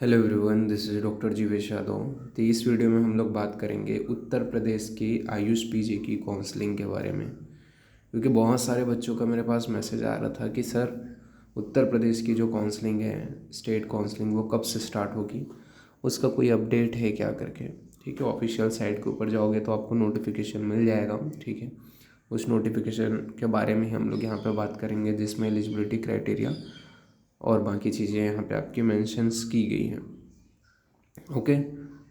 Hello everyone, this is doctor Jeevesh Yadav. तो इस video में हम लोग बात करेंगे उत्तर प्रदेश की आयुष पीजी की काउंसलिंग के बारे में, क्योंकि बहुत सारे बच्चों का मेरे पास मैसेज आ रहा था कि सर उत्तर प्रदेश की जो काउंसलिंग है, स्टेट काउंसलिंग, वो कब से स्टार्ट होगी, उसका कोई अपडेट है क्या करके। ठीक है, ऑफिशियल साइट के ऊपर जाओगे तो आपको नोटिफिकेशन मिल जाएगा। ठीक है, उस नोटिफिकेशन के बारे में हम लोग यहाँ पे बात करेंगे, जिसमें एलिजिबिलिटी क्राइटेरिया और बाकी चीज़ें यहाँ पे आपकी मेंशंस की गई हैं। ओके,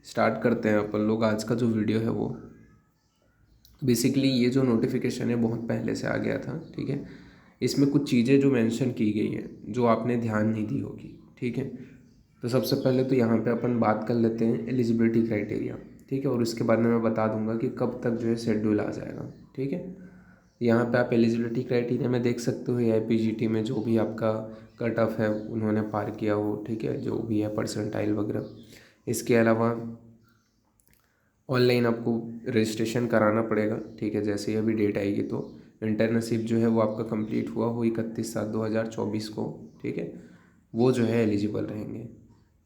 स्टार्ट करते हैं अपन लोग। आज का जो वीडियो है वो बेसिकली, ये जो नोटिफिकेशन है बहुत पहले से आ गया था। ठीक है, इसमें कुछ चीज़ें जो मेंशन की गई हैं जो आपने ध्यान नहीं दी होगी। ठीक है, तो सबसे पहले तो यहाँ पे अपन बात कर लेते हैं एलिजिबिलिटी क्राइटेरिया। ठीक है, और उसके बाद में मैं बता दूंगा कि कब तक जो है शेड्यूल आ जाएगा। ठीक है, यहाँ पे आप एलिजिबिलिटी क्राइटेरिया में देख सकते हो AIPGT में जो भी आपका कट ऑफ है उन्होंने पार किया हो। ठीक है, जो भी है परसेंटाइल वगैरह। इसके अलावा ऑनलाइन आपको रजिस्ट्रेशन कराना पड़ेगा। ठीक है, जैसे ही अभी डेट आएगी तो इंटर्नशिप जो है वो आपका कंप्लीट हुआ हो 31/7/2024 को। ठीक है, वो जो है एलिजिबल रहेंगे।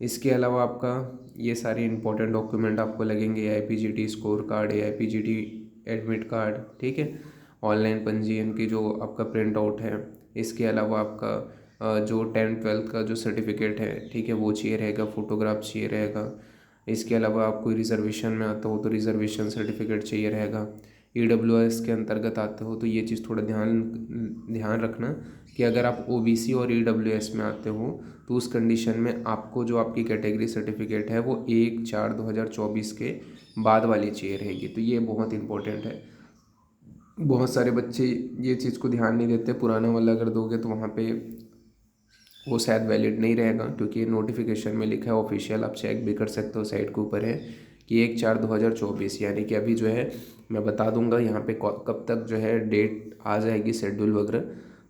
इसके अलावा आपका ये सारे इंपॉर्टेंट डॉक्यूमेंट आपको लगेंगे, AIPGT score card, AIPGT admit card. ठीक है, ऑनलाइन पंजीयन की जो आपका प्रिंट आउट है। इसके अलावा आपका जो 10th-12th का जो सर्टिफिकेट है, ठीक है, वो चाहिए रहेगा, फ़ोटोग्राफ चाहिए रहेगा। इसके अलावा आप कोई रिजर्वेशन में आते हो तो रिजर्वेशन सर्टिफिकेट चाहिए रहेगा। EWS के अंतर्गत आते हो तो ये चीज़ थोड़ा ध्यान ध्यान रखना कि अगर आप OBC और EWS में आते हो तो उस कंडीशन में आपको जो आपकी कैटेगरी सर्टिफिकेट है वो 1/4/2024 के बाद वाली चाहिए रहेगी। तो ये बहुत इंपॉर्टेंट है। बहुत सारे बच्चे ये चीज़ को ध्यान नहीं देते, पुराना वाला अगर दोगे तो वहाँ पे वो शायद वैलिड नहीं रहेगा, क्योंकि ये नोटिफिकेशन में लिखा है ऑफिशियल, आप चेक भी कर सकते हो, साइट के ऊपर है कि 1/4/2024, यानी कि अभी जो है मैं बता दूंगा यहाँ पे कब तक जो है डेट आ जाएगी, शेड्यूल वगैरह।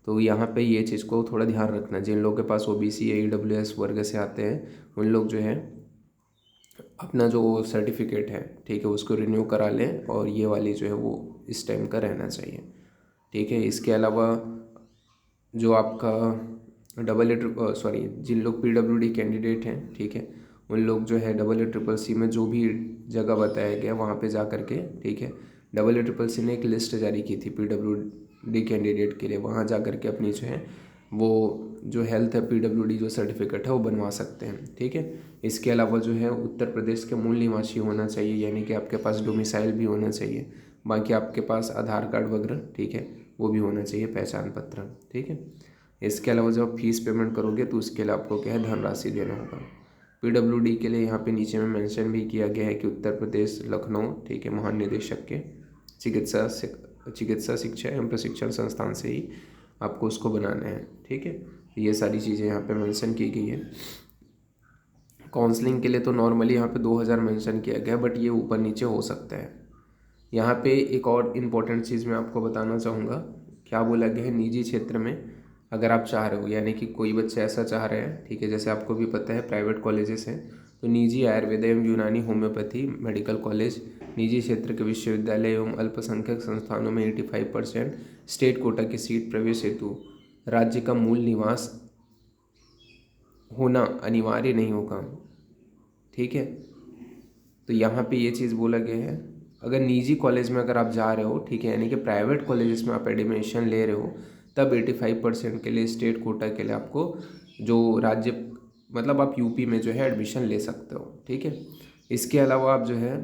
तो यहाँ पे ये चीज़ को थोड़ा ध्यान रखना, जिन लोगों के पास OBC या EWS वर्ग से आते हैं उन लोग जो है अपना जो सर्टिफिकेट है, ठीक है, उसको रिन्यू करा लें, और ये वाली जो है वो इस टाइम का रहना चाहिए। ठीक है, इसके अलावा जो आपका जिन लोग PWD कैंडिडेट हैं, ठीक है, उन लोग जो है EECC में जो भी जगह बताया गया वहाँ पे जा कर के, ठीक है, EECC ने एक लिस्ट जारी की थी PWD कैंडिडेट के लिए, वहाँ जा कर के अपनी जो है वो जो हेल्थ है PWD जो सर्टिफिकेट है वो बनवा सकते हैं। ठीक है, इसके अलावा जो है उत्तर प्रदेश के मूल निवासी होना चाहिए, यानी कि आपके पास डोमिसाइल भी होना चाहिए। बाकी आपके पास आधार कार्ड वगैरह, ठीक है, वो भी होना चाहिए, पहचान पत्र। ठीक है, इसके अलावा जब आप फीस पेमेंट करोगे तो उसके लिए आपको क्या है, धनराशि देना होगा। PWD के लिए यहाँ पे नीचे में मेंशन भी किया गया है कि उत्तर प्रदेश लखनऊ, ठीक है, महानिदेशक के चिकित्सा शिक्षा एवं प्रशिक्षण संस्थान से ही आपको उसको बनाना है। ठीक है, ये सारी चीज़ें यहाँ पे मेंशन की गई है। काउंसलिंग के लिए तो नॉर्मली यहाँ पे 2000 मेंशन किया गया है, बट ये ऊपर नीचे हो सकता है। यहाँ पे एक और इम्पोर्टेंट चीज़ मैं आपको बताना चाहूँगा, क्या बोला गया है, निजी क्षेत्र में अगर आप चाह रहे हो, यानी कि कोई बच्चे ऐसा चाह रहे हैं, ठीक है, जैसे आपको भी पता है प्राइवेट कॉलेजेस हैं, तो निजी आयुर्वेद एवं यूनानी होम्योपैथी मेडिकल कॉलेज, निजी क्षेत्र के विश्वविद्यालय एवं अल्पसंख्यक संस्थानों में 85% स्टेट कोटा की सीट प्रवेश हेतु राज्य का मूल निवास होना अनिवार्य नहीं होगा। ठीक है, तो यहाँ पे ये चीज़ बोला गया है, अगर निजी कॉलेज में अगर आप जा रहे हो, ठीक है, यानी कि प्राइवेट कॉलेजेस में आप एडमिशन ले रहे हो, तब 85% के लिए स्टेट कोटा के लिए आपको जो राज्य, मतलब आप यूपी में जो है एडमिशन ले सकते हो। ठीक है, इसके अलावा आप जो है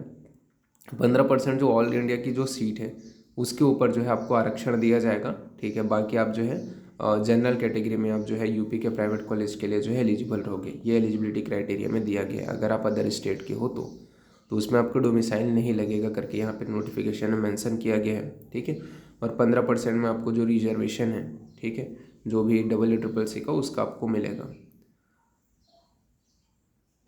15% जो ऑल इंडिया की जो सीट है उसके ऊपर जो है आपको आरक्षण दिया जाएगा। ठीक है, बाकी आप जो है जनरल कैटेगरी में आप जो है यूपी के प्राइवेट कॉलेज के लिए जो है एलिजिबल रहोगे। ये एलिजिबिलिटी क्राइटेरिया में दिया गया है। अगर आप अदर स्टेट के हो तो उसमें आपको डोमिसाइल नहीं लगेगा करके यहाँ पे नोटिफिकेशन में मेंशन किया गया है। ठीक है, और 15% में आपको जो रिजर्वेशन है, ठीक है, जो भी EECC का उसका आपको मिलेगा।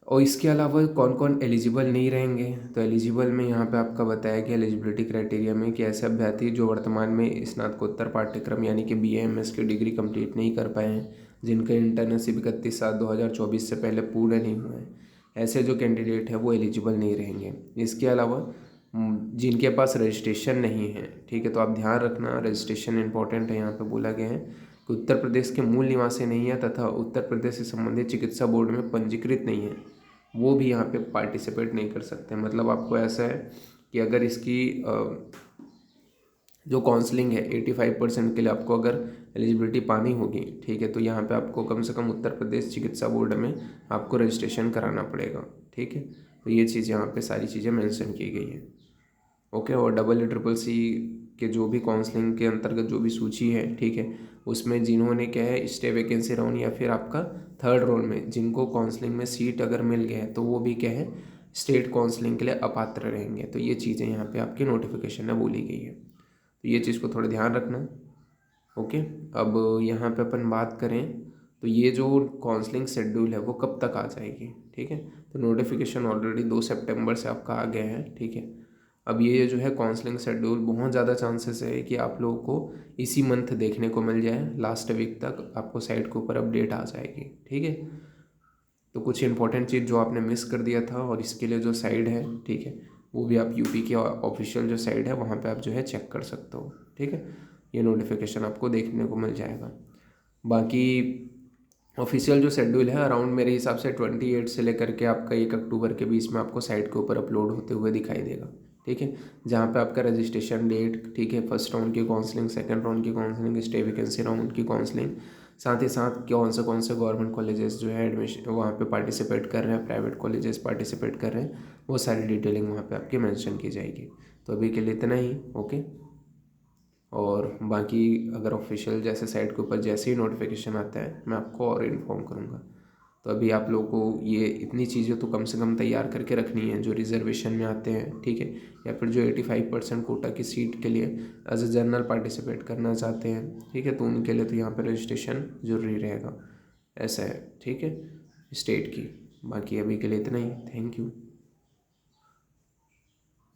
और इसके अलावा कौन कौन एलिजिबल नहीं रहेंगे, तो एलिजिबल में यहाँ पे आपका बताया गया एलिजिबिलिटी क्राइटेरिया में कि ऐसे अभ्यर्थी जो वर्तमान में स्नातकोत्तर पाठ्यक्रम यानी कि BA MS की डिग्री कंप्लीट नहीं कर पाए हैं, जिनका इंटर्नशिप 31/7/2024 से पहले पूर्ण नहीं हुआ है, ऐसे जो कैंडिडेट है वो एलिजिबल नहीं रहेंगे। इसके अलावा जिनके पास रजिस्ट्रेशन नहीं है, ठीक है, तो आप ध्यान रखना, रजिस्ट्रेशन इंपॉर्टेंट है, यहाँ पे बोला गया है कि उत्तर प्रदेश के मूल निवासी नहीं है तथा उत्तर प्रदेश से संबंधित चिकित्सा बोर्ड में पंजीकृत नहीं है, वो भी यहाँ पे पार्टिसिपेट नहीं कर सकते। मतलब आपको ऐसा है कि अगर इसकी जो काउंसलिंग है 85% के लिए आपको अगर एलिजिबिलिटी पानी होगी, ठीक है, तो यहाँ पे आपको कम से कम उत्तर प्रदेश चिकित्सा बोर्ड में आपको रजिस्ट्रेशन कराना पड़ेगा, ठीक है। तो ये चीज़ यहाँ पे सारी चीज़ें मेंशन की गई है, ओके। और EEEC के जो भी काउंसलिंग के अंतर्गत जो भी सूची है, ठीक है, उसमें जिन्होंने क्या है स्टे वैकेंसी राउंड या फिर आपका थर्ड राउंड में जिनको काउंसलिंग में सीट अगर मिल गया है तो वो भी क्या है स्टेट काउंसलिंग के लिए अपात्र रहेंगे। तो ये चीज़ें यहाँ पे आपकी नोटिफिकेशन में बोली गई है, तो ये चीज़ को थोड़ा ध्यान रखना, ओके। अब यहाँ पे अपन बात करें तो ये जो काउंसलिंग शेड्यूल है वो कब तक आ जाएगी, ठीक है। तो नोटिफिकेशन ऑलरेडी 2 सितंबर से आपका आ गया है, ठीक है। अब ये जो है काउंसलिंग शेड्यूल बहुत ज़्यादा चांसेस है कि आप लोगों को इसी मंथ देखने को मिल जाए, लास्ट वीक तक आपको साइट के ऊपर अपडेट आ जाएगी, ठीक है। तो कुछ इंपॉर्टेंट चीज़ जो आपने मिस कर दिया था और इसके लिए जो साइट है, ठीक है, वो भी आप यूपी की ऑफिशियल जो साइट है वहाँ पे आप जो है चेक कर सकते हो, ठीक है। ये नोटिफिकेशन आपको देखने को मिल जाएगा। बाकी ऑफिशियल जो शेड्यूल है अराउंड मेरे हिसाब से 28 से लेकर के आपका 1 अक्टूबर के बीच में आपको साइट के ऊपर अपलोड होते हुए दिखाई देगा, ठीक है। जहाँ पे आपका रजिस्ट्रेशन डेट, ठीक है, फर्स्ट राउंड की काउंसलिंग, सेकंड राउंड की काउंसलिंग, स्टे वैकेंसी राउंड की काउंसलिंग, साथ ही साथ कौन से गवर्नमेंट कॉलेजेस जो है एडमिशन वहाँ पे पार्टिसिपेट कर रहे हैं, प्राइवेट कॉलेजेस पार्टिसिपेट कर रहे हैं, वो सारी डिटेलिंग वहाँ पे आपकी मेंशन की जाएगी। तो अभी के लिए इतना ही, ओके। और बाकी अगर ऑफिशियल जैसे साइट के ऊपर जैसे ही नोटिफिकेशन आता है मैं आपको और इन्फॉर्म करूँगा। तो अभी आप लोगों को ये इतनी चीज़ें तो कम से कम तैयार करके रखनी है जो रिजर्वेशन में आते हैं, ठीक है, या फिर जो 85% कोटा की सीट के लिए एज ए जनरल पार्टिसिपेट करना चाहते हैं, ठीक है, तो उनके लिए तो यहाँ पर रजिस्ट्रेशन ज़रूरी रहेगा, ऐसा है, ठीक है, स्टेट की। बाकी अभी के लिए इतना ही, थैंक यू।